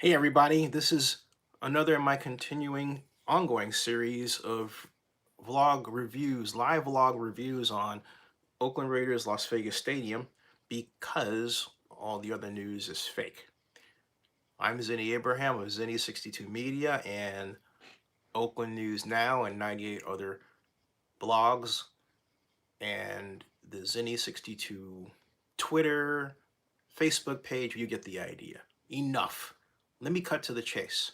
Hey everybody, this is another in my continuing ongoing series of vlog reviews, live vlog reviews on Oakland Raiders Las Vegas Stadium because all the other news is fake. I'm Zinni Abraham of Zinni62 Media and Oakland News Now and 98 other blogs and the Zinni62 Twitter, Facebook page. You get the idea. Enough. Let me cut to the chase.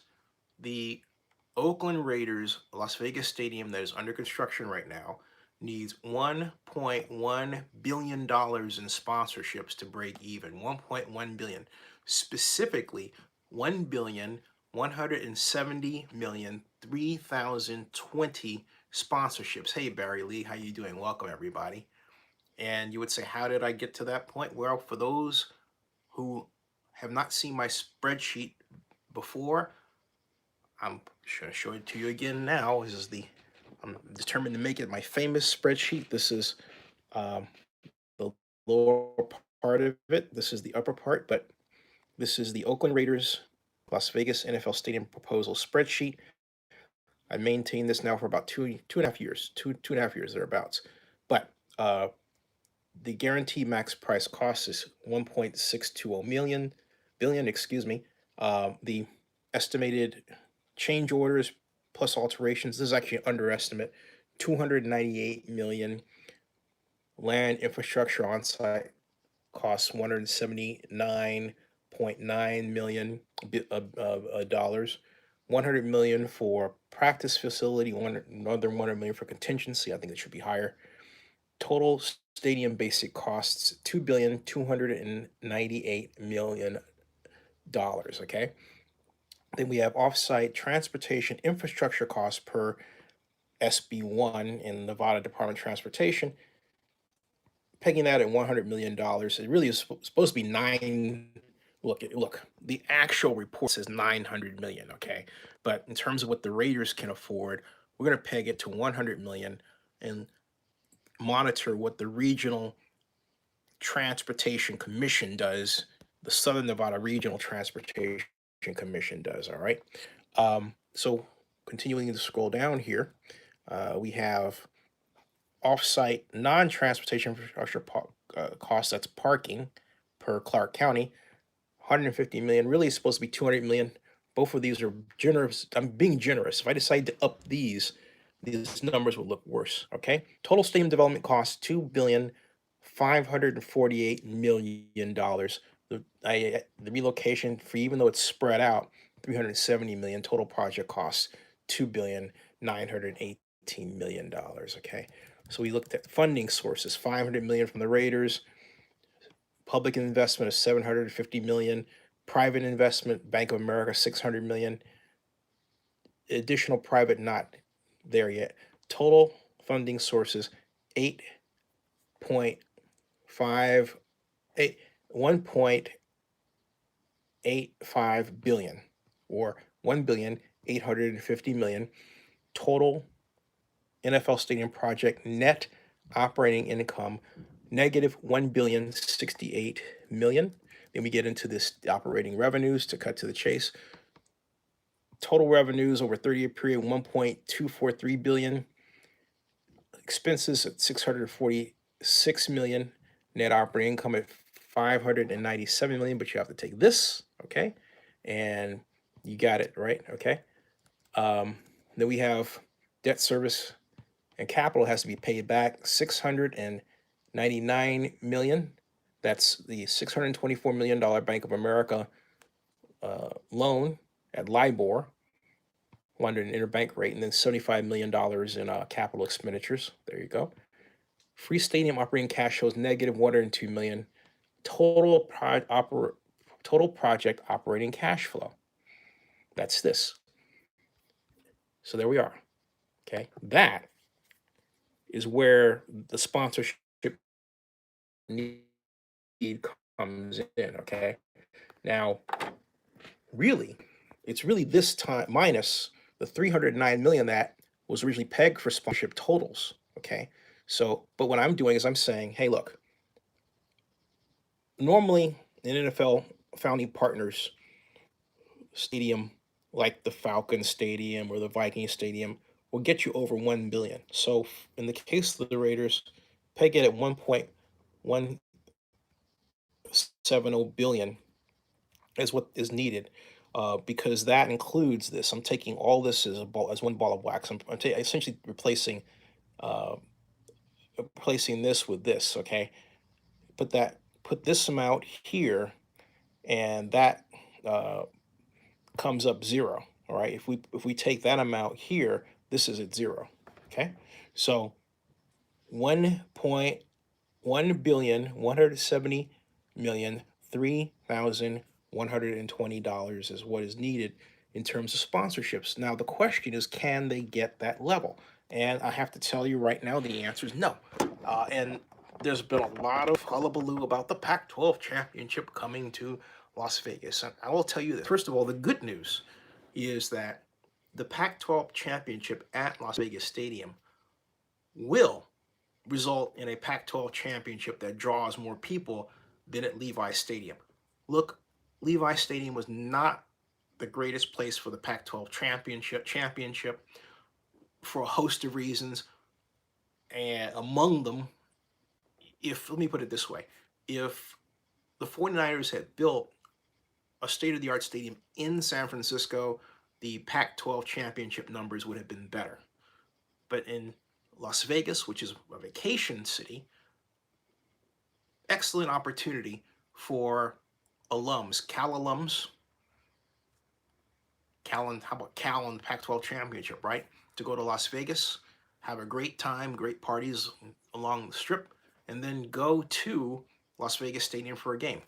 The Oakland Raiders Las Vegas Stadium that is under construction right now needs $1.1 billion in sponsorships to break even. 1.1 billion. Specifically, 1,170,003,020 sponsorships. Hey Barry Lee, how you doing? Welcome everybody. And you would say, how did I get to that point? Well, for those who have not seen my spreadsheet before, I'm going to show it to you again now. I'm determined to make it my famous spreadsheet. This is um, the lower part of it. This is the upper part, but this is the Oakland Raiders Las Vegas NFL Stadium proposal spreadsheet. I maintained this now for about two and a half years, two and a half years thereabouts. But the guaranteed max price cost is 1.620 billion, excuse me. The estimated change orders plus alterations, this is actually an underestimate, 298 million. Land infrastructure on site costs 179.9 million dollars. 100 million for practice facility, another 100 million for contingency. I think it should be higher. Total stadium basic costs $2,298,000,000. Okay. Then we have offsite transportation infrastructure costs per SB1 in Nevada Department of Transportation, pegging that at $100 million. It really is supposed to be nine. Look, the actual report says 900 million, okay? But in terms of what the Raiders can afford, we're going to peg it to 100 million and monitor what the regional transportation commission does, the Southern Nevada Regional Transportation Commission does, all right? So continuing to scroll down here, we have offsite non-transportation infrastructure costs, that's parking per Clark County, 150 million. Really, it's supposed to be 200 million. Both of these are generous. I'm being generous. If I decide to up these numbers would look worse. Okay. Total stadium development costs $2,548,000,000. The relocation fee, even though it's spread out, 370 million. Total project costs $2,918,000,000. Okay. So we looked at funding sources: 500 million from the Raiders, public investment of 750 million, private investment, Bank of America 600 million, additional private not there yet. Total funding sources 8.58 1.85 billion, or 1,850,000,000. Total NFL stadium project net operating income negative 1,068,000,000. Then we get into this operating revenues to cut to the chase. Total revenues over 30-year period 1.243 billion. Expenses at 646 million. Net operating income at 597 million, but you have to take this, okay? And you got it, right? Okay. Then we have debt service and capital has to be paid back 699 million. That's the $624 million Bank of America loan at LIBOR, London interbank rate, and then $75 million in capital expenditures. There you go. Free stadium operating cash shows negative 102 million. Total project operating cash flow. That's this. So there we are. Okay. That is where the sponsorship need comes in. Okay. Now, really, it's really this time minus the 309 million that was originally pegged for sponsorship totals. Okay. So, but what I'm doing is I'm saying, hey, look, normally in NFL founding partners stadium like the Falcon Stadium or the Viking Stadium will get you over 1 billion. So in the case of the Raiders, peg it at 1.170 billion is what is needed, because that includes this. I'm taking all this as a ball, as one ball of wax. I'm essentially uh, replacing this with this. Okay, put this amount here, and that uh, comes up zero. All right, if we take that amount here, this is at zero. Okay, so 1.170,003,120 is what is needed in terms of sponsorships. Now the question is, can they get that level? And I have to tell you right now, the answer is no. And there's been a lot of hullabaloo about the Pac-12 championship coming to Las Vegas. And I will tell you this. First of all, the good news is that the Pac-12 championship at Las Vegas Stadium will result in a Pac-12 championship that draws more people than at Levi Stadium. Look, Levi Stadium was not the greatest place for the Pac-12 championship for a host of reasons, and among them, let me put it this way, if the 49ers had built a state-of-the-art stadium in San Francisco, the Pac-12 championship numbers would have been better. But in Las Vegas, which is a vacation city, excellent opportunity for alums, Cal alums. How about Cal in the Pac-12 championship, right? To go to Las Vegas, have a great time, great parties along the strip, and then go to Las Vegas Stadium for a game.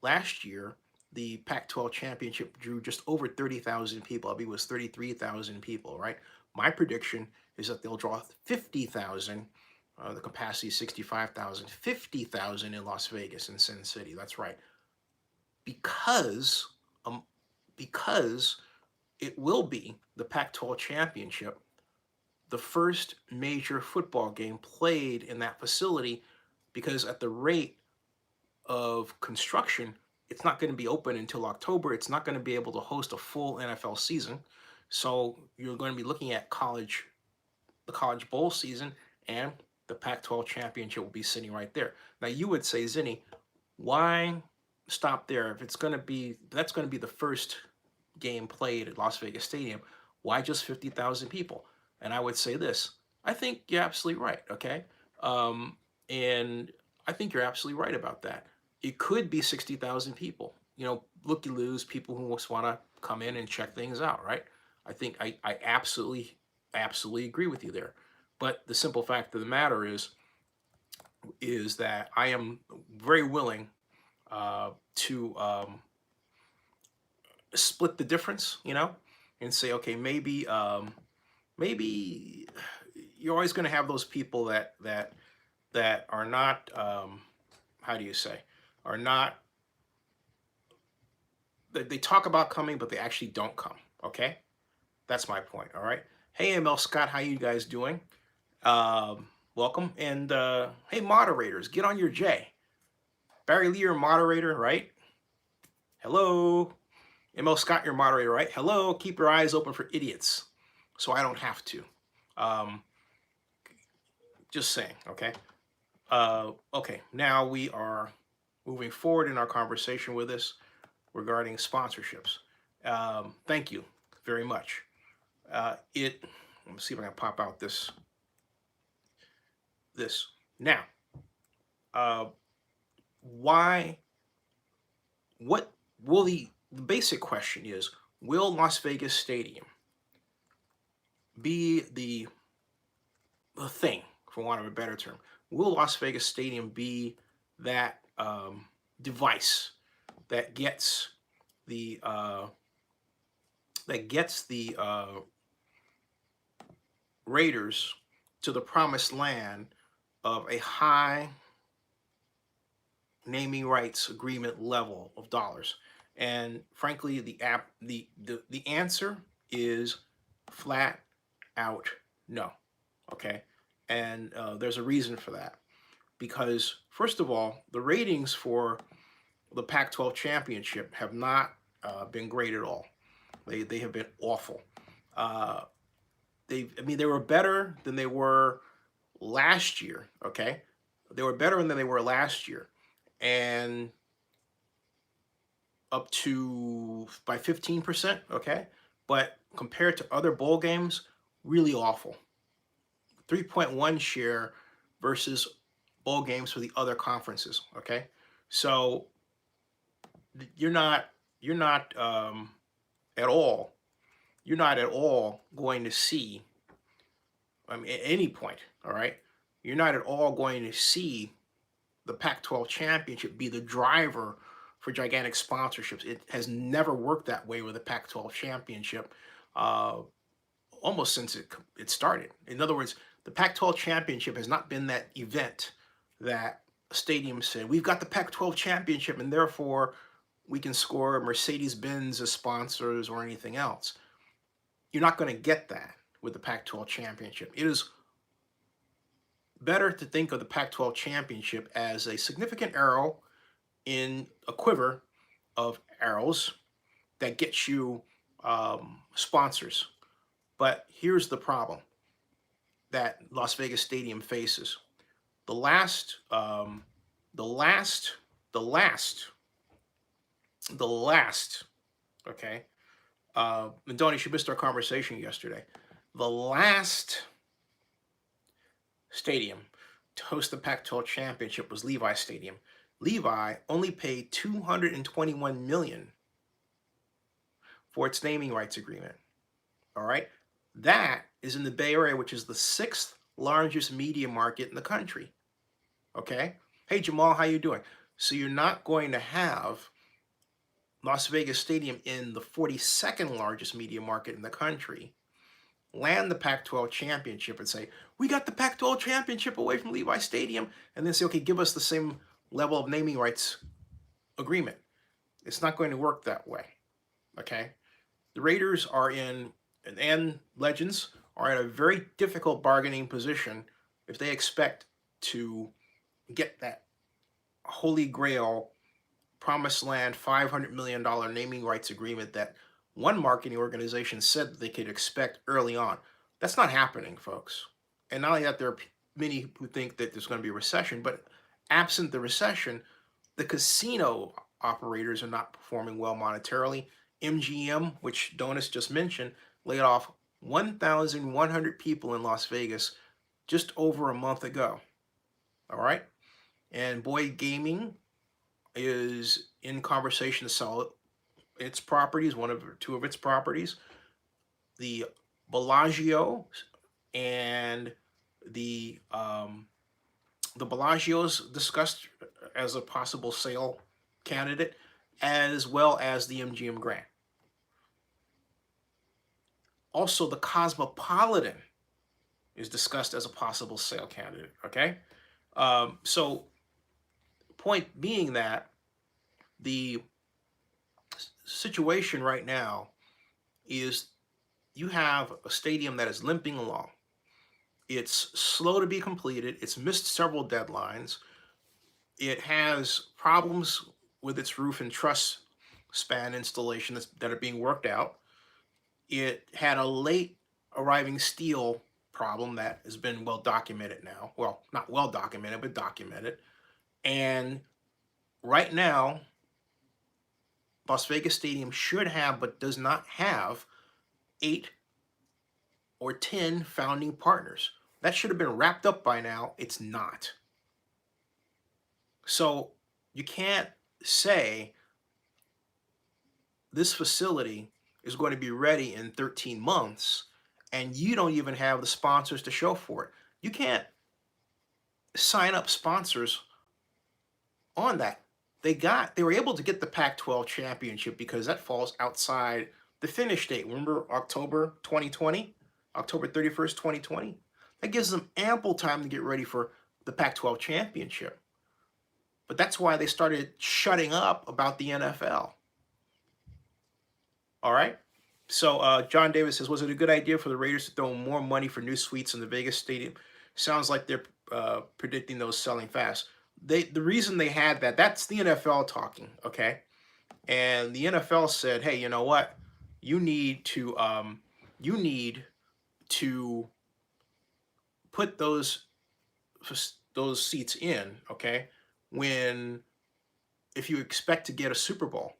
Last year, the Pac-12 championship drew just over 30,000 people. I believe it was 33,000 people, right? My prediction is that they'll draw 50,000. The capacity is 65,000, 50,000 in Las Vegas and Sin City. That's right. Because it will be the Pac-12 championship, the first major football game played in that facility, because at the rate of construction, it's not going to be open until October. It's not going to be able to host a full NFL season. So you're going to be looking at the College Bowl season, and the Pac-12 championship will be sitting right there. Now you would say, Zinni, why stop there? If that's going to be the first game played at Las Vegas Stadium, why just 50,000 people? And I would say this: I think you're absolutely right. Okay, and I think you're absolutely right about that. It could be 60,000 people. Looky loos, people who just want to come in and check things out, right? I think I absolutely agree with you there. But the simple fact of the matter is that I am very willing to split the difference, and say, okay, maybe you're always going to have those people that are not, how do you say, are not, they talk about coming, but they actually don't come. Okay, that's my point. All right. Hey, ML Scott, how you guys doing? Welcome. And hey, moderators, get on your J. Barry Lee, your moderator, right? Hello. ML Scott, your moderator, right? Hello. Keep your eyes open for idiots, so I don't have to. Just saying. Okay. Okay. Now we are moving forward in our conversation with this regarding sponsorships. Thank you very much. Let me see if I can pop out this. Now, what will the basic question is, will Las Vegas Stadium be the thing, for want of a better term? Will Las Vegas Stadium be that device that gets the Raiders to the promised land of a high naming rights agreement level of dollars? And frankly, the answer is flat out no. Okay, and there's a reason for that, because first of all, the ratings for the Pac-12 championship have not been great at all. They have been awful. Uh, they were better than they were last year. Okay, they were better than they were last year, and up to by 15%. Okay, but compared to other bowl games, really awful. 3.1 share versus bowl games for the other conferences. Okay, so you're not at all you're not at all going to see, I mean, at any point, all right, you're not at all going to see the Pac-12 championship be the driver for gigantic sponsorships. It has never worked that way with the Pac-12 championship, uh, almost since it started. In other words, the Pac-12 championship has not been that event that stadiums said, we've got the Pac-12 championship and therefore we can score Mercedes-Benz as sponsors or anything else. You're not going to get that with the Pac-12 championship. It is better to think of the Pac-12 championship as a significant arrow in a quiver of arrows that gets you sponsors. But here's the problem that Las Vegas Stadium faces: the last, the last, the last, the last. Okay, and Donnie, you missed our conversation yesterday. The last stadium to host the Pac-12 championship was Levi Stadium. Levi only paid $221 million for its naming rights agreement. All right, that is in the Bay Area, which is the 6th largest media market in the country. Okay, hey Jamal, how you doing? So you're not going to have Las Vegas Stadium in the 42nd largest media market in the country land the Pac-12 championship and say, we got the Pac-12 championship away from Levi Stadium, and then say, okay, give us the same level of naming rights agreement. It's not going to work that way. Okay, the Raiders are in, and Legends are in a very difficult bargaining position if they expect to get that holy grail promised land $500 million naming rights agreement that one marketing organization said that they could expect early on. That's not happening, folks. And not only that, there are many who think that there's going to be a recession, but absent the recession, the casino operators are not performing well monetarily. MGM, which Donis just mentioned, laid off 1,100 people in Las Vegas just over a month ago. All right? And Boyd Gaming is in conversation to sell its properties, two of its properties. The Bellagio and the Bellagio's discussed as a possible sale candidate, as well as the MGM Grand. Also, the Cosmopolitan is discussed as a possible sale candidate. Okay, so point being that the situation right now is you have a stadium that is limping along. It's slow to be completed. It's missed several deadlines. It has problems with its roof and truss span installation that are being worked out. It had a late arriving steel problem that has been well documented now. Well, not well documented, but documented. And right now, Las Vegas Stadium should have, but does not have, 8 or 10 founding partners. That should have been wrapped up by now. It's not. So you can't say this facility is going to be ready in 13 months and you don't even have the sponsors to show for it. You can't sign up sponsors on that. They were able to get the Pac-12 championship because that falls outside the finish date. Remember October 2020? October 31st, 2020? That gives them ample time to get ready for the Pac-12 championship. But that's why they started shutting up about the NFL. All right? So John Davis says, was it a good idea for the Raiders to throw more money for new suites in the Vegas Stadium? Sounds like they're predicting those selling fast. The reason they had that's the NFL talking, okay? And the NFL said, hey, you know what? You need to you need to put those seats in, okay? When if you expect to get a Super Bowl,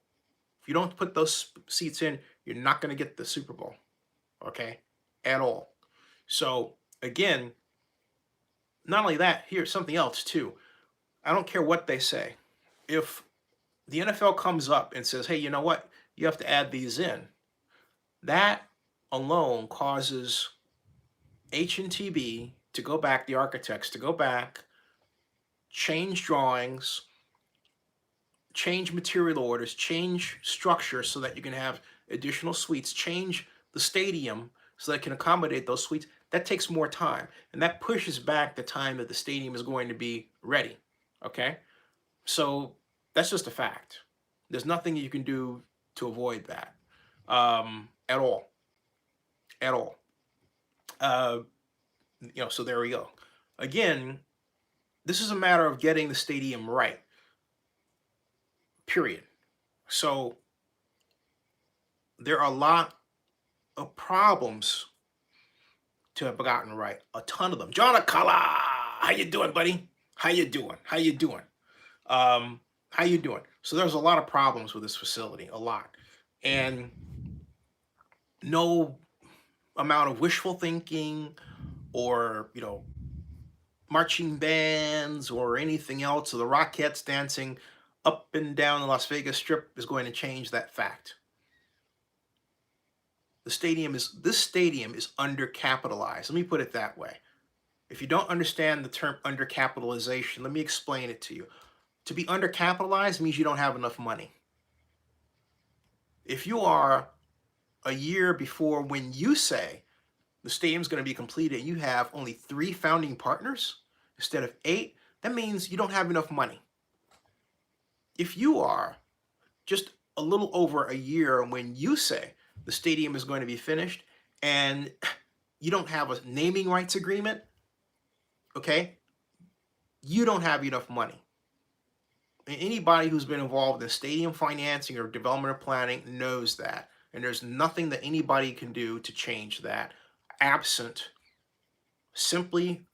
if you don't put those seats in, you're not going to get the Super Bowl, okay? At all. So again, not only that, here's something else too. I don't care what they say. If the NFL comes up and says, hey, you know what? You have to add these in. That alone causes H&TB to go back, the architects to go back, change drawings, change material orders, change structure so that you can have additional suites, change the stadium so that it can accommodate those suites. That takes more time, and that pushes back the time that the stadium is going to be ready. Okay? So that's just a fact. There's nothing you can do to avoid that at all. At all. Uh, so there we go. Again, this is a matter of getting the stadium right. Period. So there are a lot of problems to have gotten right. A ton of them. John Akala, how you doing, buddy? How you doing? How you doing? How you doing? So there's a lot of problems with this facility, a lot. And no amount of wishful thinking or, marching bands or anything else, or the Rockettes dancing up and down the Las Vegas Strip is going to change that fact. This stadium is undercapitalized. Let me put it that way. If you don't understand the term undercapitalization, let me explain it to you. To be undercapitalized means you don't have enough money. If you are a year before when you say the stadium's going to be completed and you have only 3 founding partners instead of 8, that means you don't have enough money. If you are just a little over a year when you say the stadium is going to be finished and you don't have a naming rights agreement, okay, you don't have enough money. And anybody who's been involved in stadium financing or development or planning knows that. And there's nothing that anybody can do to change that absent simply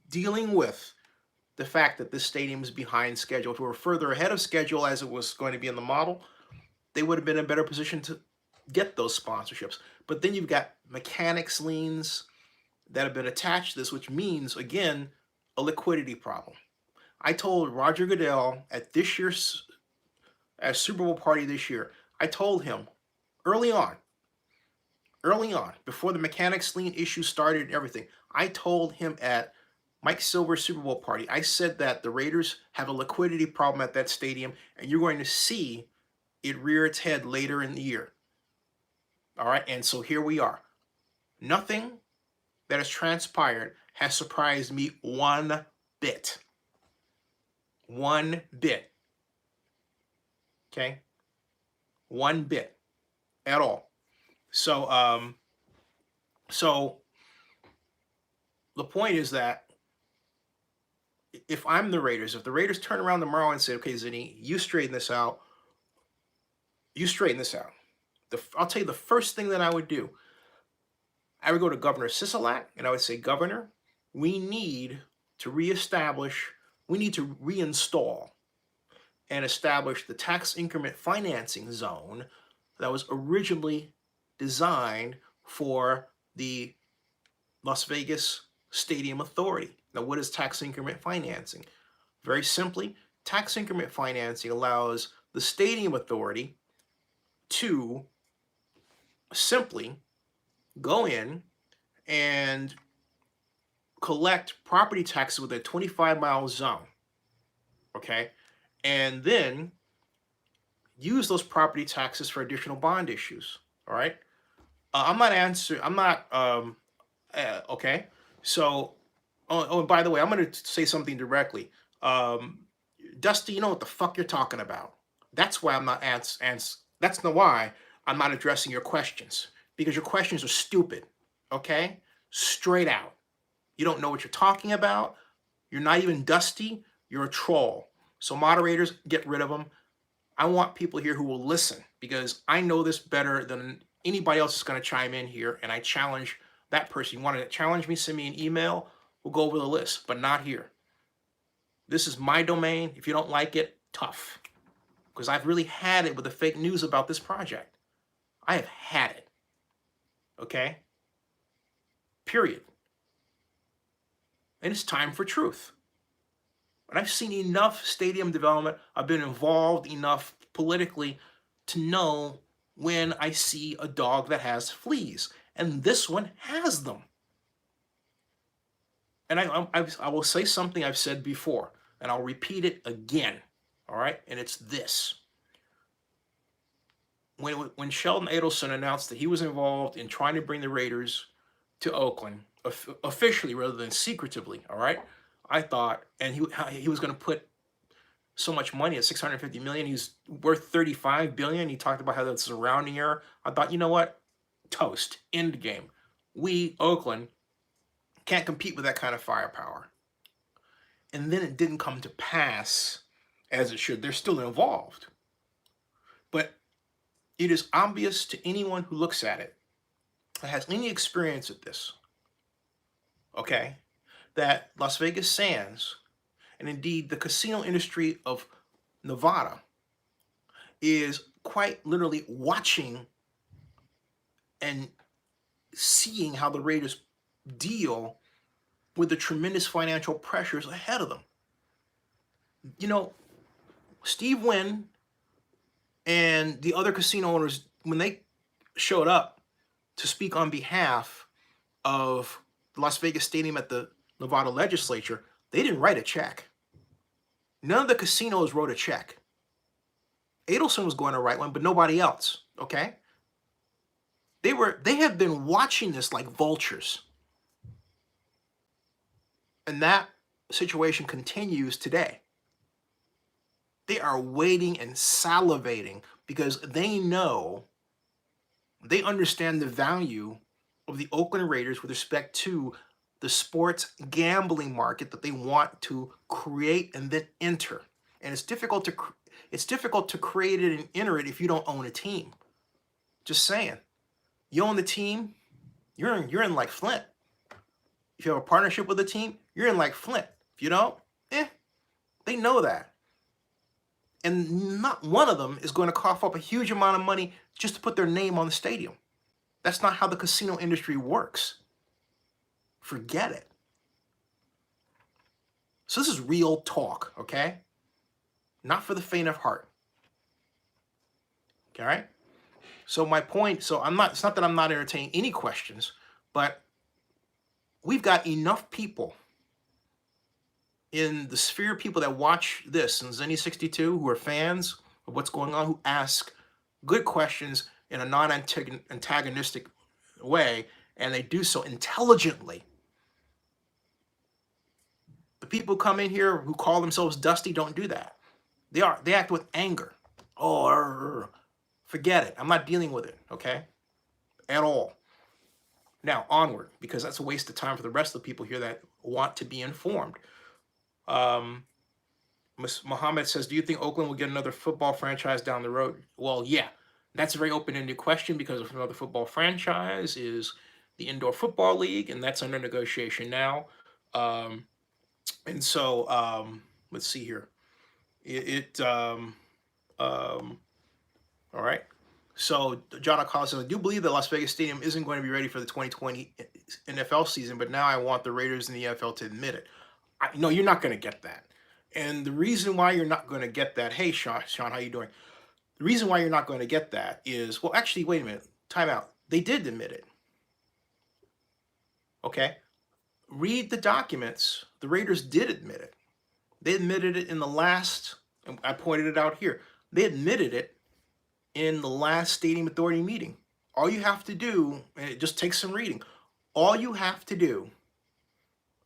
dealing with the fact that this stadium is behind schedule. If we were further ahead of schedule as it was going to be in the model, they would have been in a better position to get those sponsorships. But then you've got mechanics liens that have been attached to this, which means, again, a liquidity problem. I told Roger Goodell at this year's Super Bowl party this year, I told him early on, before the mechanics lien issue started and everything, I told him at Mike Silver's Super Bowl party, I said that the Raiders have a liquidity problem at that stadium, and you're going to see it rear its head later in the year. All right, and so here we are. Nothing that has transpired has surprised me one bit. One bit. Okay? One bit at all. So, the point is that if I'm the Raiders, if the Raiders turn around tomorrow and say, okay, Zinni, you straighten this out, I'll tell you the first thing that I would do. I would go to Governor Sisolak and I would say, Governor, we need to reinstall and establish the tax increment financing zone that was originally designed for the Las Vegas Stadium Authority. Now, what is tax increment financing? Very simply, tax increment financing allows the Stadium Authority to simply go in and collect property taxes within a 25-mile zone, okay? And then use those property taxes for additional bond issues, all right? Okay. So, and by the way, I'm going to say something directly. Dusty, you know what the fuck you're talking about. That's why I'm not that's not why I'm not addressing your questions, because your questions are stupid, okay? Straight out. You don't know what you're talking about. You're not even Dusty. You're a troll. So moderators, get rid of them. I want people here who will listen, because I know this better than anybody else is going to chime in here. And I challenge that person. You want to challenge me, send me an email. We'll go over the list, but not here. This is my domain. If you don't like it, tough. Because I've really had it with the fake news about this project. I have had it. Okay? Period. And it's time for truth. And I've seen enough stadium development. I've been involved enough politically to know when I see a dog that has fleas. And this one has them. And I will say something I've said before, and I'll repeat it again. All right? And it's this. When Sheldon Adelson announced that he was involved in trying to bring the Raiders to Oakland, officially rather than secretively, all right, I thought, and he was going to put so much money at $650 million. He's worth $35 billion. He talked about how that's a rounding error. I thought, you know what? Toast. End game. We, Oakland, can't compete with that kind of firepower. And then it didn't come to pass as it should. They're still involved. But it is obvious to anyone who looks at it, that has any experience with this, okay, that Las Vegas Sands, and indeed the casino industry of Nevada, is quite literally watching and seeing how the Raiders deal with the tremendous financial pressures ahead of them. You know, Steve Wynn and the other casino owners, when they showed up to speak on behalf of the Las Vegas Stadium at the Nevada legislature, they didn't write a check. None of the casinos wrote a check. Adelson was going to write one, but nobody else, okay? They have been watching this like vultures. And that situation continues today. They are waiting and salivating because they know, they understand the value of the Oakland Raiders with respect to the sports gambling market that they want to create and then enter. And it's difficult to create it and enter it if you don't own a team. Just saying. You own the team, you're in like Flint. If you have a partnership with a team, you're in like Flint. If you don't, they know that. And not one of them is going to cough up a huge amount of money just to put their name on the stadium. That's not how the casino industry works. Forget it. So this is real talk, okay? Not for the faint of heart. All right? So my point, it's not that I'm not entertaining any questions, but we've got enough people in the sphere of people that watch this and Zenny 62 who are fans of what's going on, who ask good questions in a non-antagonistic way, and they do so intelligently. The people who come in here who call themselves Dusty don't do that. They act with anger. Oh, forget it. I'm not dealing with it, okay? At all. Now, onward, because that's a waste of time for the rest of the people here that want to be informed. Mohammed says, do you think Oakland will get another football franchise down the road? Well, yeah. That's a very open-ended question, because if another football franchise is the Indoor Football League, and that's under negotiation now. And so, let's see here. All right. So John O'Connell says, I do believe that Las Vegas Stadium isn't going to be ready for the 2020 NFL season, but now I want the Raiders and the NFL to admit it. No, you're not going to get that. And the reason why you're not going to get that, hey, Sean, how you doing? The reason why you're not going to get that is, well, actually, wait a minute. Time out. They did admit it. Okay? Read the documents. The Raiders did admit it. They admitted it in the last, and I pointed it out here. They admitted it in the last Stadium Authority meeting. All you have to do, and it just takes some reading, all you have to do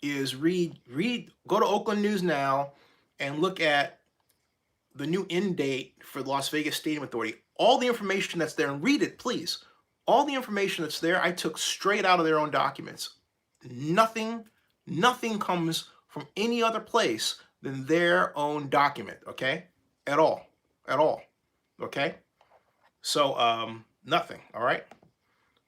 is go to Oakland News Now and look at the new end date for the Las Vegas Stadium Authority. All the information that's there, and read it, please. All the information that's there, I took straight out of their own documents. Nothing comes from any other place than their own document, okay? At all. Okay, so nothing. All right.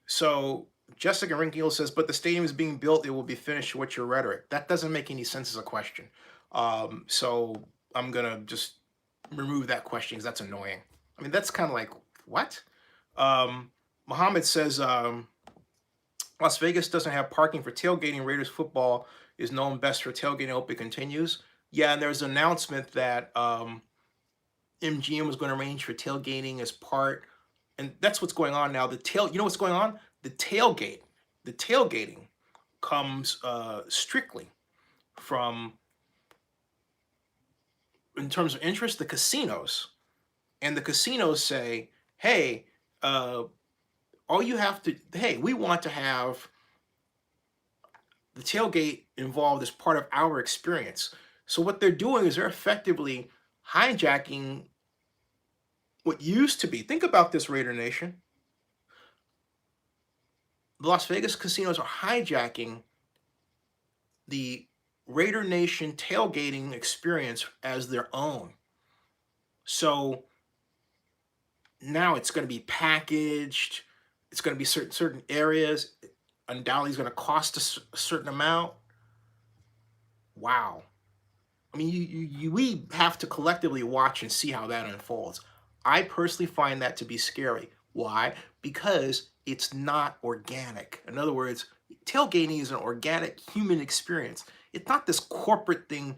So Jessica Rinkiel says, but the stadium is being built. It will be finished. What's your rhetoric? That doesn't make any sense as a question. So I'm gonna just remove that question because that's annoying. I mean, that's kind of like what? Muhammad says Las Vegas doesn't have parking for tailgating. Raiders football is known best for tailgating. I hope it continues. Yeah, and there's an announcement that MGM was going to arrange for tailgating as part, and that's what's going on now. You know what's going on? The tailgating comes strictly from, in terms of interest, the casinos, and the casinos say, hey, all you have to, hey, we want to have the tailgate involved as part of our experience. So what they're doing is they're effectively hijacking what used to be. Think about this, Raider Nation. The Las Vegas casinos are hijacking the Raider Nation tailgating experience as their own. So now it's going to be packaged. It's going to be certain areas. Undoubtedly, it's going to cost a certain amount. Wow. I mean, we have to collectively watch and see how that unfolds. I personally find that to be scary. Why? Because it's not organic. In other words, tailgating is an organic human experience. It's not this corporate thing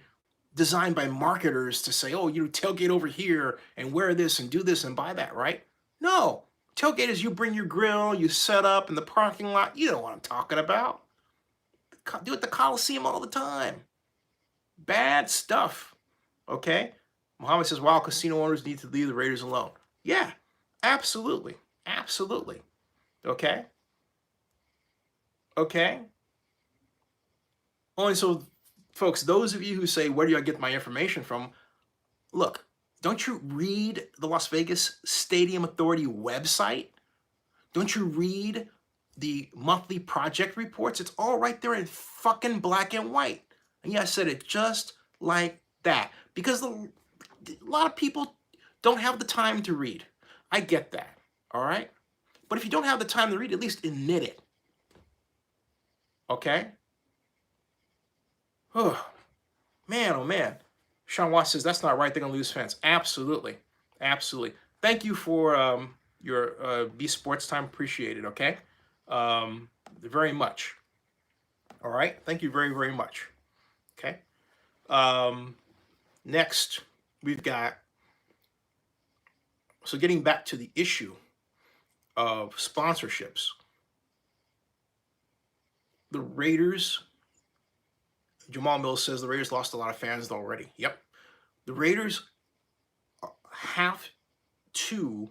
designed by marketers to say, oh, you tailgate over here and wear this and do this and buy that, right? No. Tailgate is you bring your grill, you set up in the parking lot. You know what I'm talking about. Do it at the Coliseum all the time. Bad stuff. Okay? Muhammad says, wow, casino owners need to leave the Raiders alone. Yeah, absolutely. Absolutely. Okay? Okay? Oh, and so, folks, those of you who say, where do I get my information from? Look, don't you read the Las Vegas Stadium Authority website? Don't you read the monthly project reports? It's all right there in fucking black and white. And yeah, I said it just like that. Because a lot of people don't have the time to read. I get that, all right? But if you don't have the time to read, at least admit it. Okay? Oh, man, oh man. Sean Watts says, that's not right. They're going to lose fans. Absolutely. Absolutely. Thank you for your B Sports time. Appreciate it, okay? Very much. All right? Thank you very, very much. Okay? Next, we've got, so getting back to the issue of sponsorships. The Raiders, Jamal Mills says the Raiders lost a lot of fans already. Yep. The Raiders have to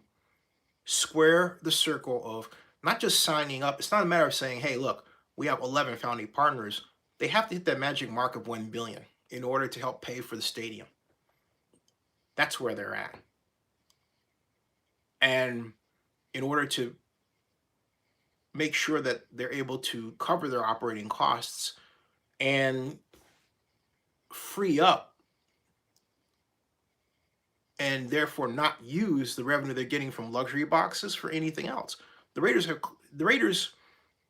square the circle of not just signing up. It's not a matter of saying, hey, look, we have 11 founding partners. They have to hit that magic mark of 1 billion in order to help pay for the stadium. That's where they're at. And in order to make sure that they're able to cover their operating costs and free up and therefore not use the revenue they're getting from luxury boxes for anything else. The Raiders,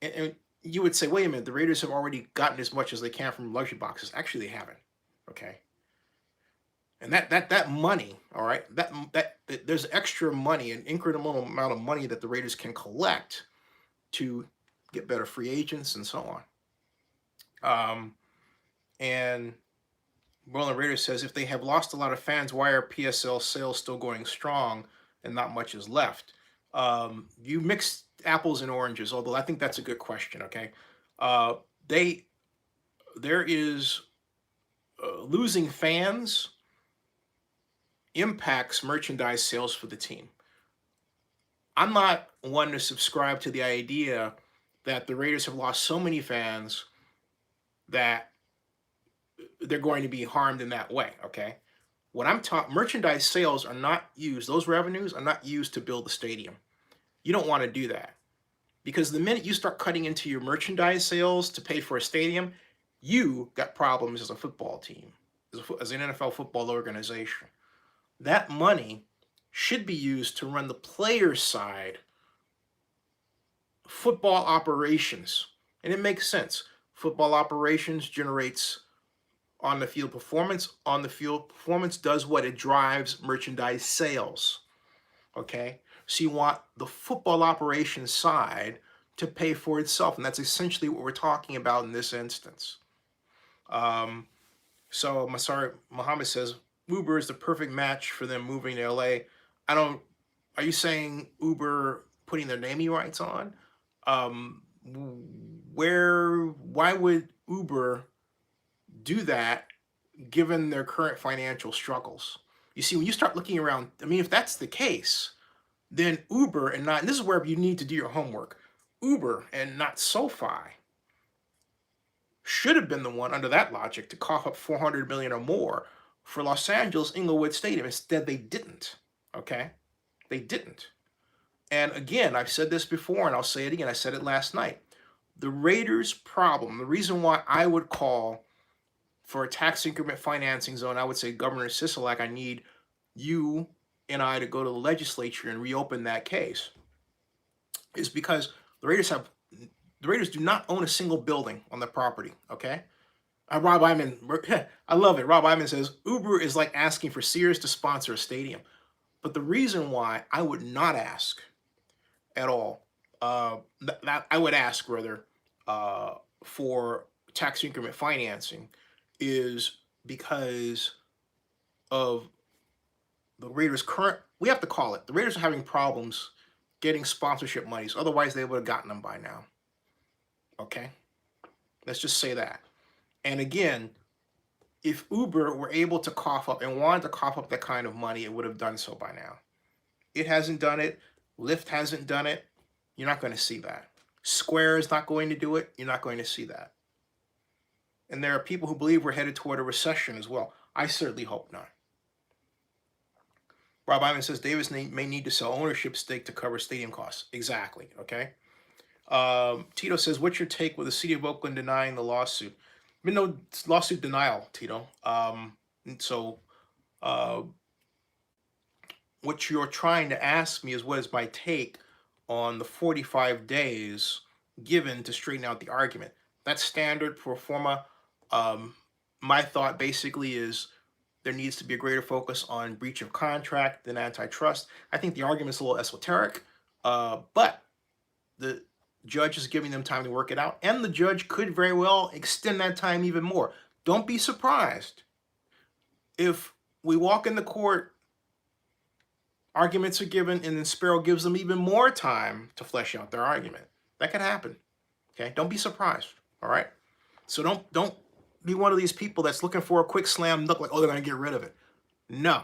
and you would say, wait a minute, the Raiders have already gotten as much as they can from luxury boxes. Actually, they haven't. Okay. And that money, all right, that there's extra money, an incremental amount of money that the Raiders can collect to get better free agents and so on. And Roland Raiders says, if they have lost a lot of fans, why are PSL sales still going strong and not much is left? You mix apples and oranges, although I think that's a good question, okay? There is losing fans impacts merchandise sales for the team. I'm not one to subscribe to the idea that the Raiders have lost so many fans that they're going to be harmed in that way, okay? What I'm talking, merchandise sales are not used, those revenues are not used to build the stadium. You don't want to do that. Because the minute you start cutting into your merchandise sales to pay for a stadium, you got problems as a football team, as an NFL football organization. That money should be used to run the players' side football operations. And it makes sense. Football operations generates on the field performance. On the field performance does what? It drives merchandise sales. Okay? So you want the football operations side to pay for itself. And that's essentially what we're talking about in this instance. So Masar Muhammad says Uber is the perfect match for them moving to LA. Are you saying Uber putting their naming rights on? Why would Uber do that given their current financial struggles? You see, when you start looking around, I mean, if that's the case, then Uber and this is where you need to do your homework. Uber and not SoFi should have been the one under that logic to cough up 400 million or more for Los Angeles Inglewood Stadium. Instead, they didn't. Okay? They didn't. And again, I've said this before and I'll say it again. I said it last night. The Raiders' problem, the reason why I would call for a tax increment financing zone, I would say, Governor Sisolak, I need you and I to go to the legislature and reopen that case, is because the Raiders do not own a single building on the property, okay? Rob Iman, I love it. Rob Iman says, Uber is like asking for Sears to sponsor a stadium. But the reason why I would not ask at all, that I would ask rather for tax increment financing is because of the Raiders' current, we have to call it, the Raiders are having problems getting sponsorship monies. Otherwise, they would have gotten them by now. Okay? Let's just say that. And again, if Uber were able to cough up and wanted to cough up that kind of money, it would have done so by now. It hasn't done it. Lyft hasn't done it. You're not going to see that. Square is not going to do it. You're not going to see that. And there are people who believe we're headed toward a recession as well. I certainly hope not. Rob Iman says Davis may need to sell ownership stake to cover stadium costs. Exactly, okay? Tito says, what's your take with the city of Oakland denying the lawsuit? Been no lawsuit denial, Tito. What you're trying to ask me is what is my take on the 45 days given to straighten out the argument. That's standard pro forma. My thought basically is there needs to be a greater focus on breach of contract than antitrust. I think the argument's a little esoteric, but the judge is giving them time to work it out, and the judge could very well extend that time even more. Don't be surprised if we walk in the court, arguments are given, and then Sparrow gives them even more time to flesh out their argument. That could happen. Okay, don't be surprised. All right. So don't be one of these people that's looking for a quick slam dunk, like, oh, they're going to get rid of it. No.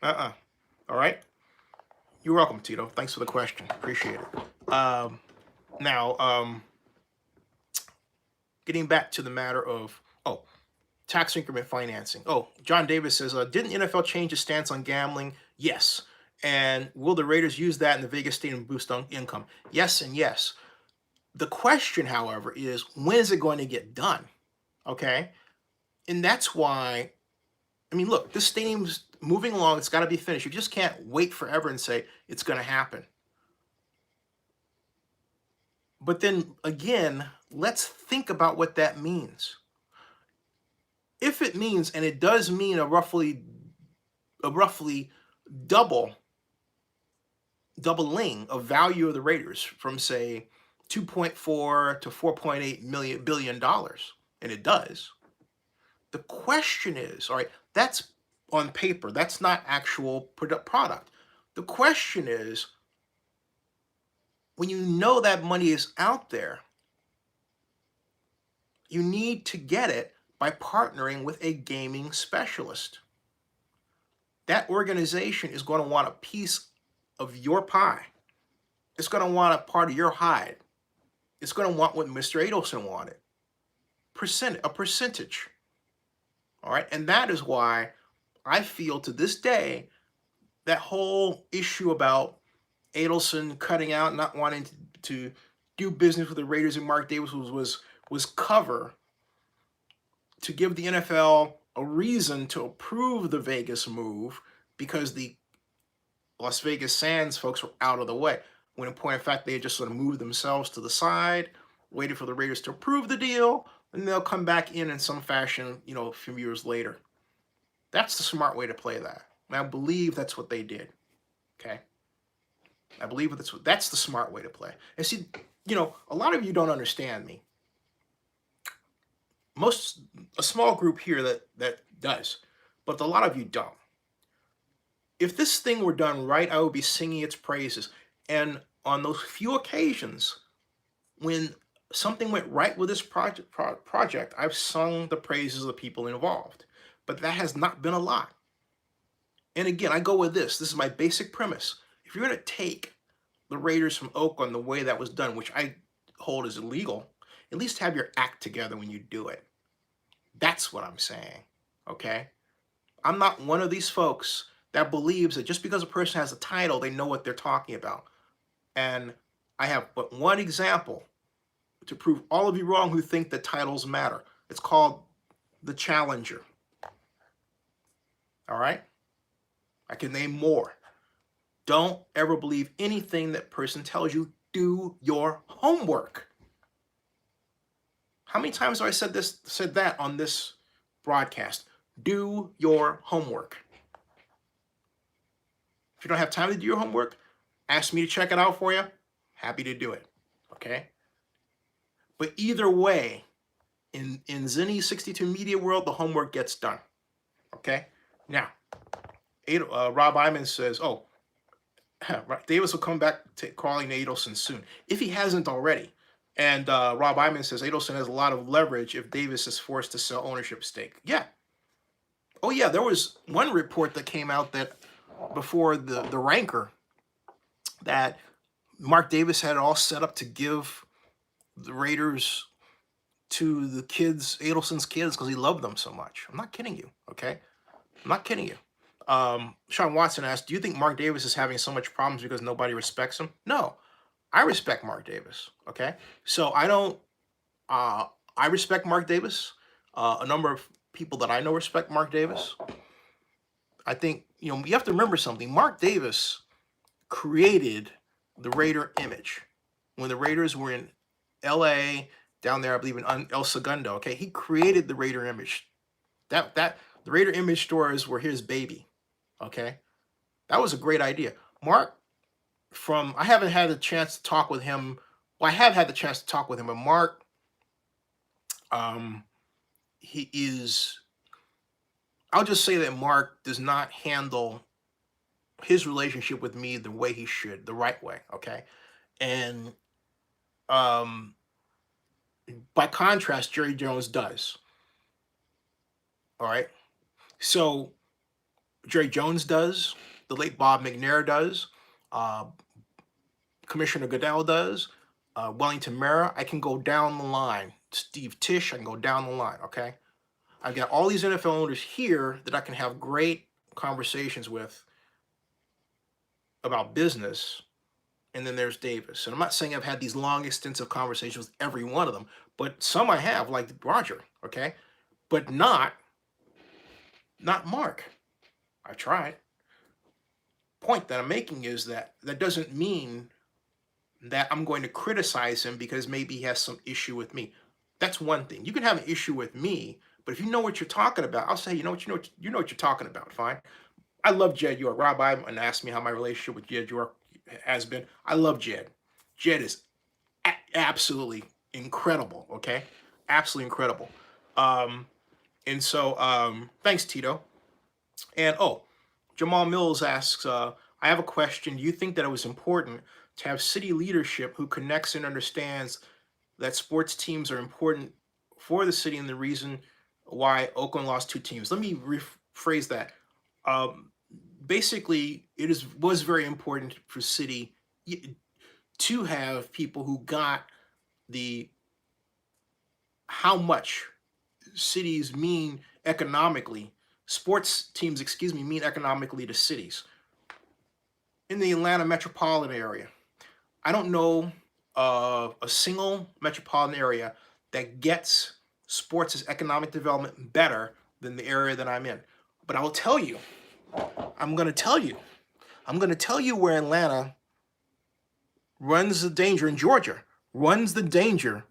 All right. You're welcome, Tito. Thanks for the question. Appreciate it. Now, getting back to the matter of, tax increment financing. John Davis says, didn't the NFL change its stance on gambling? Yes. And will the Raiders use that in the Vegas Stadium to boost on income? Yes and yes. The question, however, is when is it going to get done? Okay? And that's why, I mean, look, this stadium's moving along. It's got to be finished. You just can't wait forever and say it's going to happen. But then again, let's think about what that means. If it means, and it does mean a roughly doubling of value of the Raiders from, say, 2.4 to 4.8 billion dollars, and it does. The question is, all right, that's on paper. That's not actual product. The question is, when you know that money is out there, you need to get it by partnering with a gaming specialist. That organization is going to want a piece of your pie. It's going to want a part of your hide. It's going to want what Mr. Adelson wanted. A percentage. All right. And that is why I feel to this day that whole issue about Adelson cutting out, not wanting to do business with the Raiders and Mark Davis was cover to give the NFL a reason to approve the Vegas move, because the Las Vegas Sands folks were out of the way, when in point of fact, they had just sort of moved themselves to the side, waited for the Raiders to approve the deal, and they'll come back in some fashion, a few years later. That's the smart way to play that. And I believe that's what they did. Okay? I believe that's the smart way to play. And see, a lot of you don't understand me. A small group here that does, but a lot of you don't. If this thing were done right, I would be singing its praises. And on those few occasions when something went right with this project, I've sung the praises of the people involved. But that has not been a lot. And again, I go with this. This is my basic premise. If you're going to take the Raiders from Oakland the way that was done, which I hold is illegal, at least have your act together when you do it. That's what I'm saying, okay? I'm not one of these folks that believes that just because a person has a title, they know what they're talking about. And I have but one example to prove all of you wrong who think that titles matter. It's called the Challenger. All right? I can name more. Don't ever believe anything that person tells you. Do your homework. How many times have I said that on this broadcast? Do your homework. If you don't have time to do your homework, ask me to check it out for you. Happy to do it. Okay? But either way, in Zinni's 62 Media world, the homework gets done. Okay? Now, Rob Iman says, Davis will come back to calling Adelson soon, if he hasn't already. And Rob Iman says Adelson has a lot of leverage if Davis is forced to sell ownership stake. Yeah. Oh, yeah, there was one report that came out that before the ranker that Mark Davis had it all set up to give the Raiders to the kids, Adelson's kids, because he loved them so much. I'm not kidding you, okay? I'm not kidding you. Sean Watson asked, do you think Mark Davis is having so much problems because nobody respects him? No, I respect Mark Davis, okay? So I respect Mark Davis. A number of people that I know respect Mark Davis. I think, you have to remember something. Mark Davis created the Raider image. When the Raiders were in LA, down there, I believe in El Segundo, okay? He created the Raider image. The Raider image stores were his baby, okay? That was a great idea. Mark, I haven't had a chance to talk with him. Well, I have had the chance to talk with him, but Mark, I'll just say that Mark does not handle his relationship with me the way he should, the right way, okay? And by contrast, Jerry Jones does. All right? So Jerry Jones does, the late Bob McNair does, Commissioner Goodell does, Wellington Mara. I can go down the line. Steve Tisch, I can go down the line, okay? I've got all these NFL owners here that I can have great conversations with about business, and then there's Davis. And I'm not saying I've had these long, extensive conversations with every one of them, but some I have, like Roger, okay? But not Mark. I tried. Point that I'm making is that doesn't mean that I'm going to criticize him because maybe he has some issue with me. That's one thing. You can have an issue with me, but if you know what you're talking about, I'll say, you know what you're talking about. Fine. I love Jed York. Rob Iman asked me how my relationship with Jed York has been. I love Jed. Jed is absolutely incredible. Okay, absolutely incredible. And so thanks, Tito. And Jamal Mills asks, I have a question. Do you think that it was important to have city leadership who connects and understands that sports teams are important for the city and the reason why Oakland lost 2 teams? Let me rephrase that. Basically, was very important for city to have people who got how much cities mean economically, sports teams, mean economically to cities. In the Atlanta metropolitan area, I don't know a single metropolitan area that gets sports' economic development better than the area that I'm in. But I will tell you, I'm going to tell you, I'm going to tell you where Atlanta runs the danger, in Georgia, runs the danger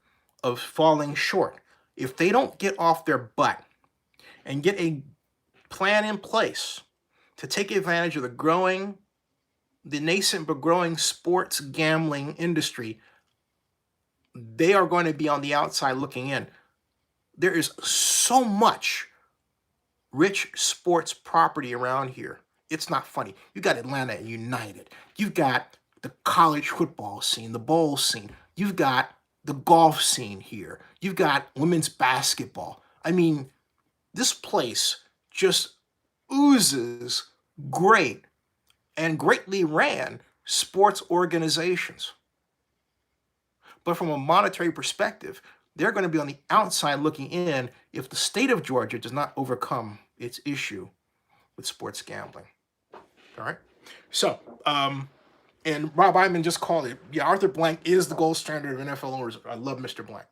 of falling short. If they don't get off their butt and get a plan in place to take advantage of the nascent but growing sports gambling industry, they are going to be on the outside looking in. There is so much rich sports property around here. It's not funny. You got Atlanta United. You've got the college football scene, the bowl scene. You've got the golf scene here. You've got women's basketball. I mean, this place just oozes great and greatly ran sports organizations. But from a monetary perspective, they're going to be on the outside looking in if the state of Georgia does not overcome its issue with sports gambling. All right. So, and Rob Iman just called it. Yeah, Arthur Blank is the gold standard of NFL owners. I love Mr. Blank.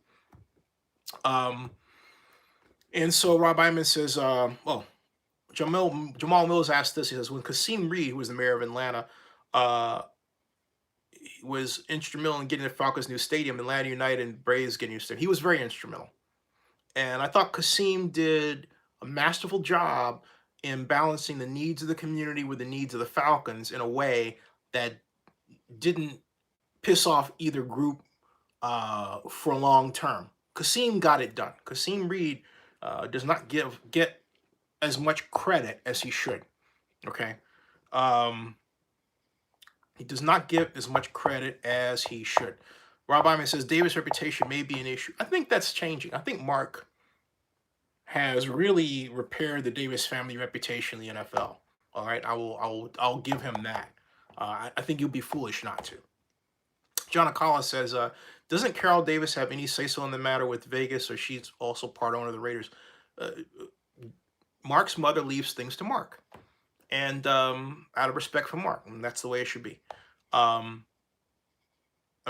And so Rob Iman says, Jamal Mills asked this. He says, when Kasim Reed, who was the mayor of Atlanta, was instrumental in getting the Falcons' new stadium, Atlanta United and Braves getting new stadium. He was very instrumental. And I thought Kasim did a masterful job in balancing the needs of the community with the needs of the Falcons in a way that didn't piss off either group for long term. Kasim got it done. Kasim Reed does not get as much credit as he should. Okay. He does not give as much credit as he should. Rob Iman says Davis' reputation may be an issue. I think that's changing. I think Mark has really repaired the Davis family reputation in the NFL. All right, I'll give him that. I think you'd be foolish not to. John Akala says, doesn't Carol Davis have any say-so in the matter with Vegas, or she's also part owner of the Raiders? Mark's mother leaves things to Mark. And out of respect for Mark, and that's the way it should be. I'm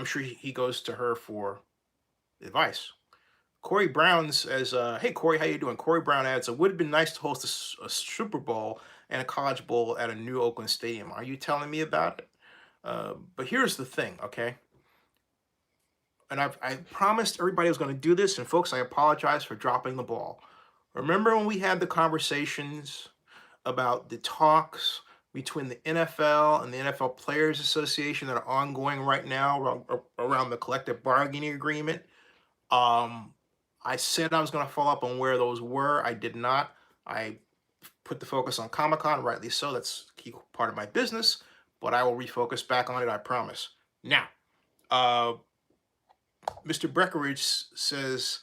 sure he goes to her for advice. Corey Brown says, hey, Corey, how you doing? Corey Brown adds, it would have been nice to host a Super Bowl and a College Bowl at a new Oakland stadium. Are you telling me about it? But here's the thing, okay? And I promised everybody I was going to do this, and folks, I apologize for dropping the ball. Remember when we had the conversations about the talks between the NFL and the NFL Players Association that are ongoing right now around the collective bargaining agreement? I said I was going to follow up on where those were. I did not. I put the focus on Comic-Con, rightly so. That's a key part of my business, but I will refocus back on it, I promise. Now, Mr. Breckeridge says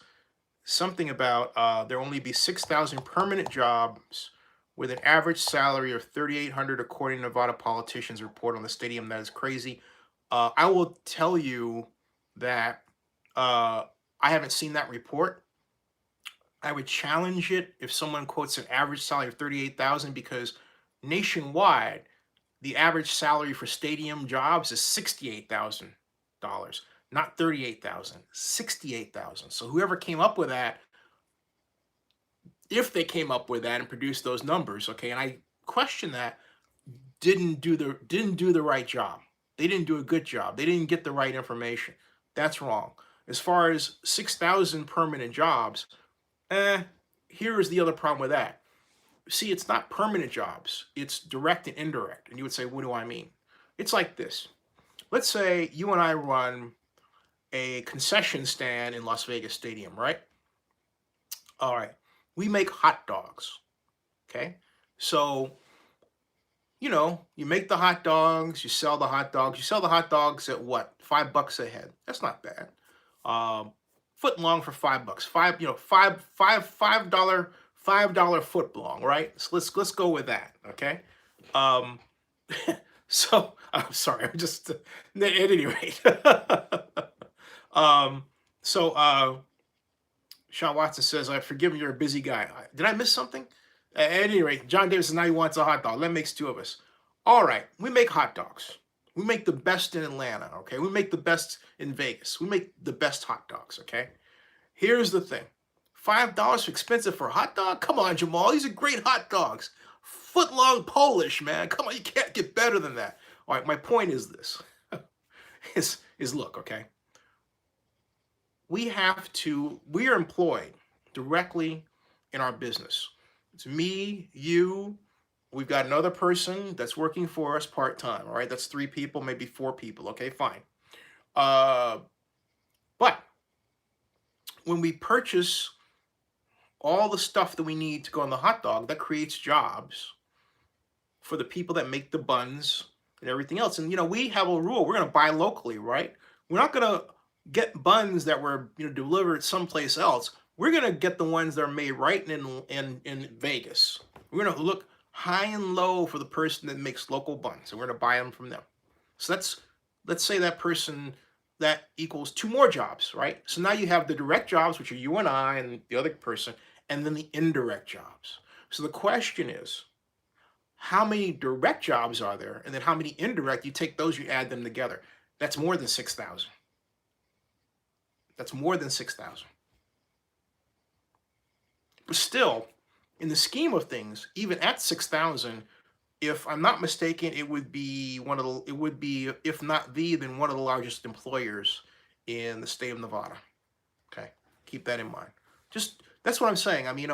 something about there only be 6,000 permanent jobs with an average salary of $3,800, according to Nevada politicians' report on the stadium. That is crazy. I will tell you that I haven't seen that report. I would challenge it if someone quotes an average salary of $38,000, because nationwide, the average salary for stadium jobs is $68,000, not $38,000, $68,000. So whoever came up with that, if they came up with that and produced those numbers, okay, and I question that, didn't do the right job. They didn't do a good job. They didn't get the right information. That's wrong. As far as 6,000 permanent jobs, here is the other problem with that. See, it's not permanent jobs. It's direct and indirect. And you would say, what do I mean? It's like this. Let's say you and I run a concession stand in Las Vegas Stadium, right? All right. We make hot dogs, okay? So, you make the hot dogs, you sell the hot dogs. You sell the hot dogs at what? $5 a head. That's not bad. Foot long for $5. $5 foot long, right? So let's go with that, okay? So I'm sorry, I'm just at any rate. Sean Watson says, I forgive him, you're a busy guy. Did I miss something? At any rate, John Davis says now he wants a hot dog. That makes two of us. All right, we make hot dogs. We make the best in Atlanta, okay? We make the best in Vegas. We make the best hot dogs, okay? Here's the thing. $5 expensive for a hot dog? Come on, Jamal. These are great hot dogs. Foot-long Polish, man. Come on, you can't get better than that. All right, my point is this. is look, okay? We are employed directly in our business. It's me, you, we've got another person that's working for us part-time, all right? That's 3 people, maybe 4 people, okay, fine. But when we purchase all the stuff that we need to go on the hot dog, that creates jobs for the people that make the buns and everything else. And we have a rule: we're going to buy locally, right? We're not going to get buns that were delivered someplace else. We're going to get the ones that are made right in Vegas. We're going to look high and low for the person that makes local buns, and we're going to buy them from them. So let's say that person, that equals 2 more jobs, right? So now you have the direct jobs, which are you and I and the other person, and then the indirect jobs. So the question is, how many direct jobs are there? And then how many indirect? You take those, you add them together. That's more than 6,000. That's more than 6,000. But still, in the scheme of things, even at 6,000, if I'm not mistaken, it would be if not then one of the largest employers in the state of Nevada. Okay, keep that in mind. That's what I'm saying. I mean,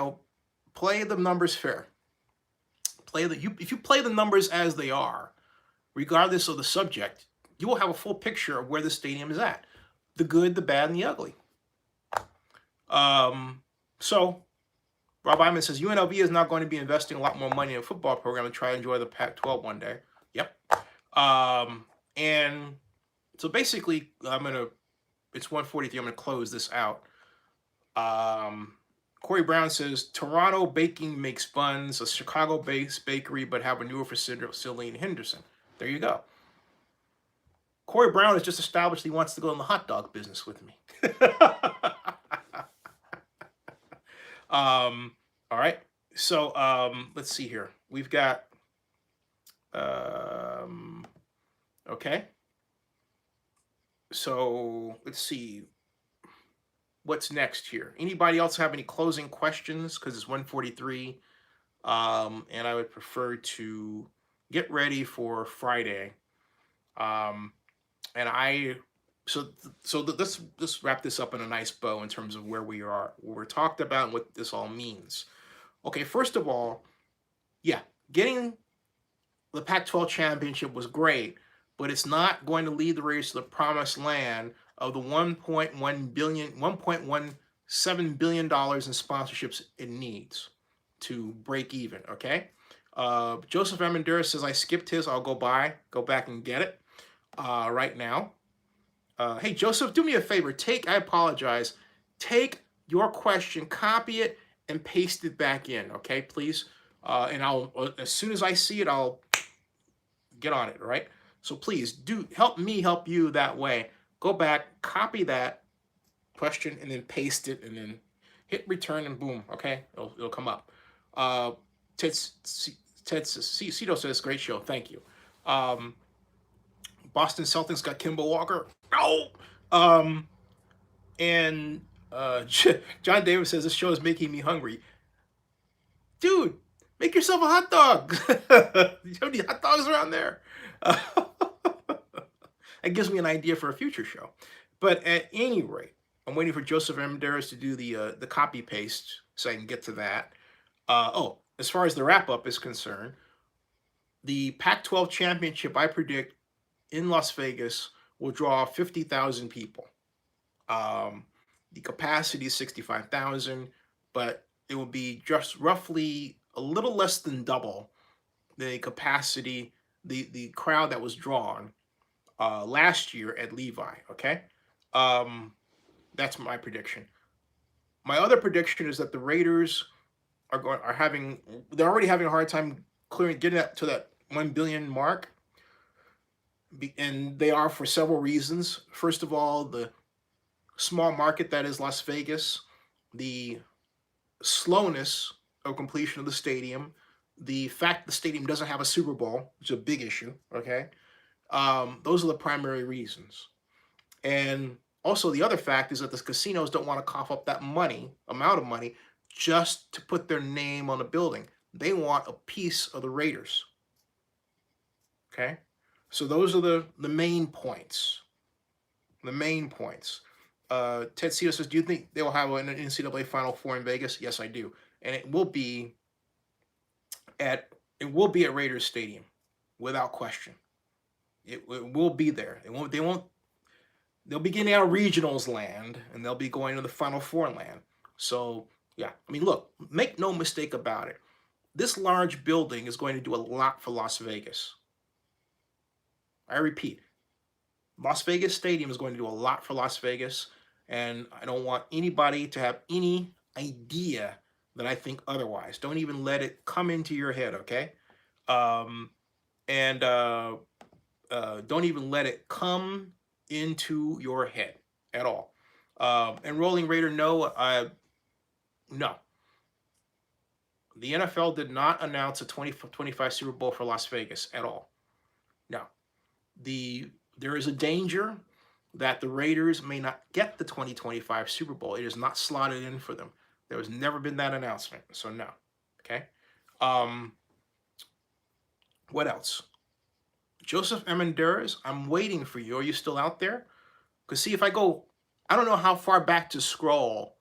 play the numbers fair. If you play the numbers as they are, regardless of the subject, you will have a full picture of where the stadium is at: the good, the bad, and the ugly. So Rob Iman says UNLV is now going to be investing a lot more money in a football program to try to enjoy the Pac-12 one day. Yep. And so basically, it's 1:43. I'm gonna close this out. Corey Brown says Toronto Baking makes buns, a Chicago-based bakery, but have a newer facility in Henderson. There you go. Corey Brown has just established he wants to go in the hot dog business with me. All right. So let's see here. We've got okay. So let's see. What's next here? Anybody else have any closing questions? Because it's 1:43, and I would prefer to get ready for Friday. Let's wrap this up in a nice bow in terms of where we are, what we're talked about, and what this all means. Okay, first of all, yeah, getting the Pac-12 championship was great, but it's not going to lead the Raiders to the promised land of the $1.17 billion in sponsorships it needs to break even. Okay. Joseph Amenderis says, I skipped his. I'll go back and get it right now. Hey, Joseph, do me a favor. I apologize. Take your question, copy it, and paste it back in. Okay, please. And as soon as I see it, I'll get on it. All right. So please do help me help you that way. Go back, copy that question, and then paste it, and then hit return, and boom, okay? It'll come up. Ted Cito says, great show, thank you. Boston Celtics got Kemba Walker. No! And John Davis says, this show is making me hungry. Dude, make yourself a hot dog. You have any hot dogs around there? That gives me an idea for a future show. But at any rate, I'm waiting for Joseph Amenderis to do the copy paste so I can get to that. As far as the wrap up is concerned, the Pac-12 championship, I predict, in Las Vegas will draw 50,000 people. The capacity is 65,000, but it will be just roughly a little less than double the capacity, the crowd that was drawn last year at Levi. Okay, that's my prediction. My other prediction is that the Raiders they're already having a hard time getting up to that 1 billion mark, and they are for several reasons. First of all, the small market that is Las Vegas, the slowness of completion of the stadium, the fact the stadium doesn't have a Super Bowl, which is a big issue. Okay. Those are the primary reasons. And also the other fact is that the casinos don't want to cough up that amount of money, just to put their name on a building. They want a piece of the Raiders. Okay? So those are the main points. The main points. Ted Cito says, do you think they will have an NCAA Final Four in Vegas? Yes, I do. And it will be at Raiders Stadium, without question. It will be there. They'll be getting out of regionals land, and they'll be going to the Final Four land. So, yeah. I mean, look, make no mistake about it. This large building is going to do a lot for Las Vegas. I repeat, Las Vegas Stadium is going to do a lot for Las Vegas, and I don't want anybody to have any idea that I think otherwise. Don't even let it come into your head, okay? And don't even let it come into your head at all. Enrolling Raider, no. No. The NFL did not announce a 2025 Super Bowl for Las Vegas at all. No. There is a danger that the Raiders may not get the 2025 Super Bowl. It is not slotted in for them. There has never been that announcement, so no. Okay. What else? Joseph Amenderes, I'm waiting for you. Are you still out there? Because see, if I go, I don't know how far back to scroll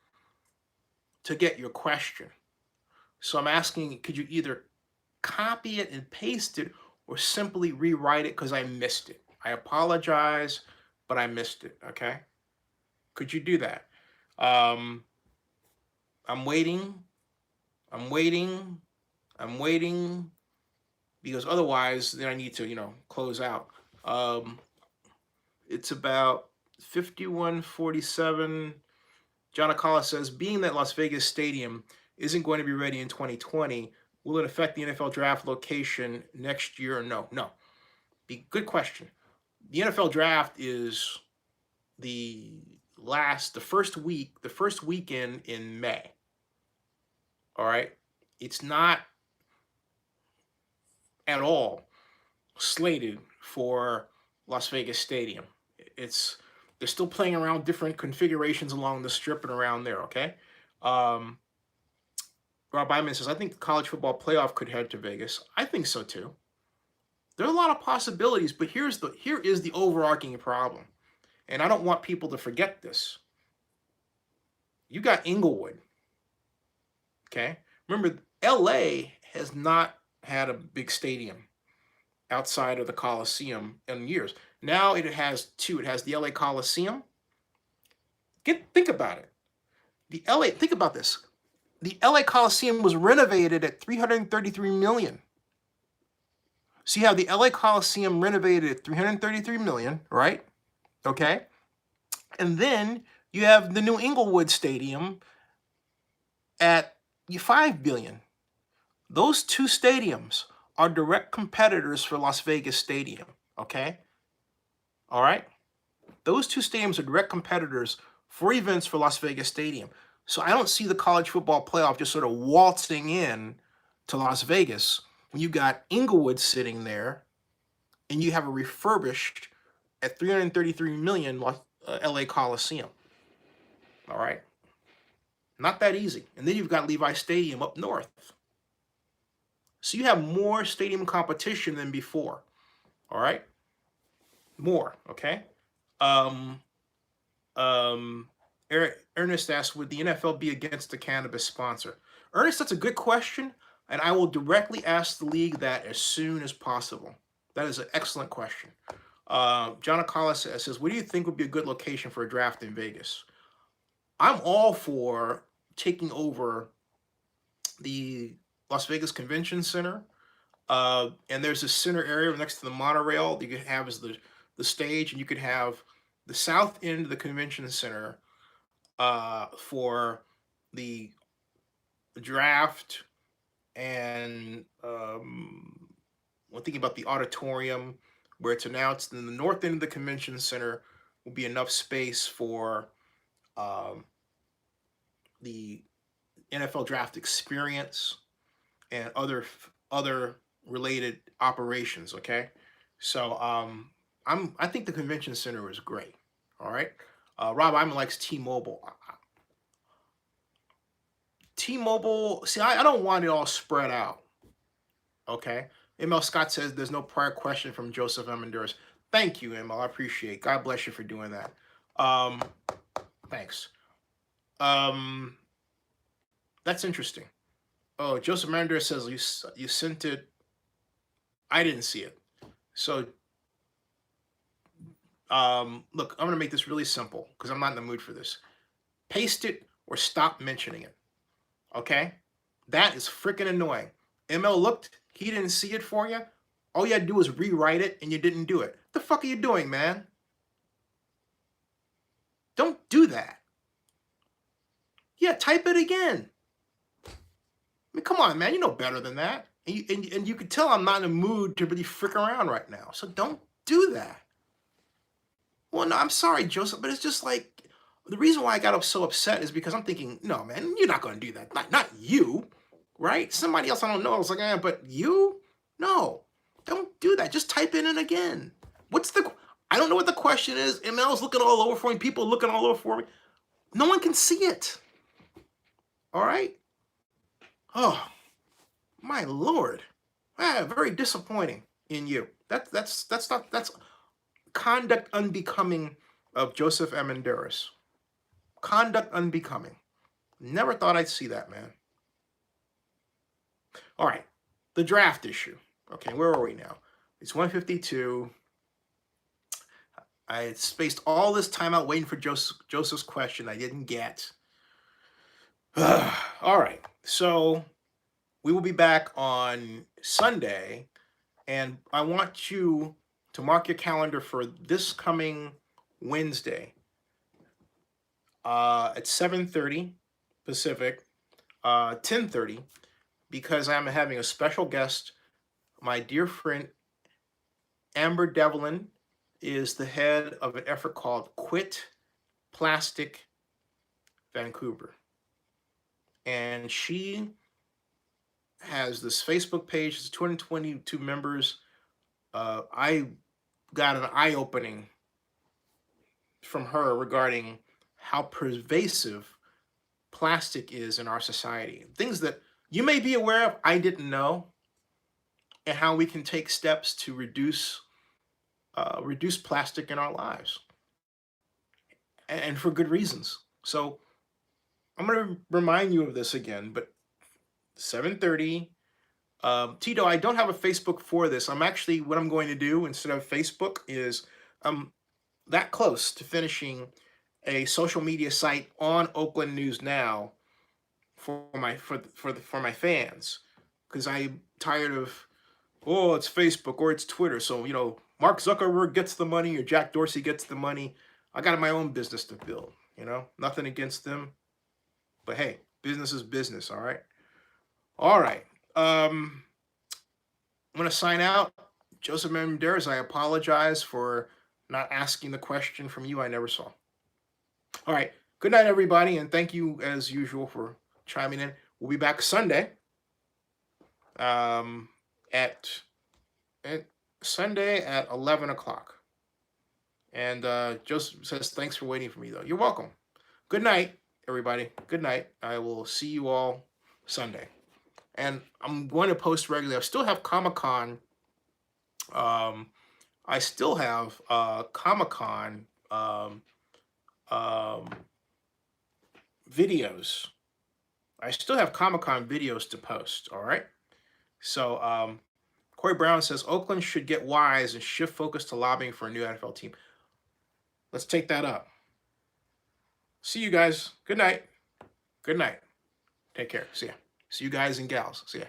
to get your question. So I'm asking, could you either copy it and paste it or simply rewrite it because I missed it? I apologize, but I missed it, okay? Could you do that? I'm waiting, because otherwise then I need to, close out. It's about 51:47. John Acala says, being that Las Vegas Stadium isn't going to be ready in 2020, will it affect the NFL draft location next year or no? No. Good question. The NFL draft is the first weekend in May. All right? It's not at all slated for Las Vegas Stadium. They're still playing around different configurations along the strip and around there, okay? Rob Iman says, I think the college football playoff could head to Vegas. I think so too. There are a lot of possibilities, but here is the overarching problem. And I don't want people to forget this. You got Inglewood. Okay? Remember, LA has not had a big stadium outside of the Coliseum in years. Now it has two. It has the LA Coliseum. Think about it. Think about this. The LA Coliseum was renovated at $333 million. So you have the LA Coliseum renovated at $333 million, right? Okay. And then you have the new Inglewood Stadium at $5 billion. Those two stadiums are direct competitors for Las Vegas Stadium, okay? All right? Those two stadiums are direct competitors for events for Las Vegas Stadium. So I don't see the college football playoff just sort of waltzing in to Las Vegas when you got Inglewood sitting there and you have a refurbished at $333 million LA Coliseum. All right? Not that easy. And then you've got Levi Stadium up north. So you have more stadium competition than before. All right? More, okay? Ernest asked, would the NFL be against the cannabis sponsor? Ernest, that's a good question, and I will directly ask the league that as soon as possible. That is an excellent question. John Acala says, what do you think would be a good location for a draft in Vegas? I'm all for taking over the Las Vegas Convention Center, and there's a center area next to the monorail that you could have as the stage, and you could have the south end of the convention center for the draft, and I'm thinking about the auditorium where it's announced. In the north end of the convention center will be enough space for the NFL draft experience and other related operations. Okay, so I think the convention center is great. All right, Rob Iman likes T-Mobile. T-Mobile, see, I don't want it all spread out. Okay. ML Scott says there's no prior question from Joseph Amenderis. Thank you, ML. I appreciate it. God bless you for doing that. Thanks. That's interesting. Oh, Joseph Amenderis says you sent it. I didn't see it. So look, I'm gonna make this really simple because I'm not in the mood for this. Paste it or stop mentioning it. Okay? That is freaking annoying. ML looked, he didn't see it for you. All you had to do was rewrite it and you didn't do it. The fuck are you doing, man? Don't do that. Yeah, type it again. I mean, come on, man. You know better than that. And you can tell I'm not in the mood to really frick around right now. So don't do that. Well, no, I'm sorry, Joseph, but it's just like, the reason why I got so upset is because I'm thinking, no, man, you're not going to do that. Not you, right? Somebody else I don't know. I was like, but you? No, don't do that. Just type it in again. I don't know what the question is. ML's looking all over for me. People looking all over for me. No one can see it. All right? Oh, my Lord. Very disappointing in you. That's conduct unbecoming of Joseph Amenderis. Conduct unbecoming. Never thought I'd see that, man. All right, the draft issue. Okay, where are we now? It's 1:52. I spaced all this time out waiting for Joseph's question I didn't get. All right, so we will be back on Sunday, and I want you to mark your calendar for this coming Wednesday at 7:30 Pacific, 10:30, because I'm having a special guest. My dear friend Amber Devlin is the head of an effort called Quit Plastic Vancouver. And she has this Facebook page. It's 222 members. I got an eye-opening from her regarding how pervasive plastic is in our society. Things that you may be aware of, I didn't know, and how we can take steps to reduce plastic in our lives, and for good reasons. So I'm going to remind you of this again, but 7:30. Tito, I don't have a Facebook for this. What I'm going to do instead of Facebook is I'm that close to finishing a social media site on Oakland News Now for my fans, because I'm tired of, oh, it's Facebook or it's Twitter. So, Mark Zuckerberg gets the money or Jack Dorsey gets the money. I got my own business to build, nothing against them. But hey, business is business, all right? All right. I'm going to sign out. Joseph Amenderis, I apologize for not asking the question from you I never saw. All right. Good night, everybody, and thank you, as usual, for chiming in. We'll be back Sunday at Sunday at 11 o'clock. And Joseph says, thanks for waiting for me, though. You're welcome. Good night, everybody. Good night. I will see you all Sunday. And I'm going to post regularly. I still have Comic-Con. I still have Comic-Con videos. I still have Comic-Con videos to post, all right? So Corey Brown says, Oakland should get wise and shift focus to lobbying for a new NFL team. Let's take that up. See you guys. Good night. Good night. Take care. See ya. See you guys and gals. See ya.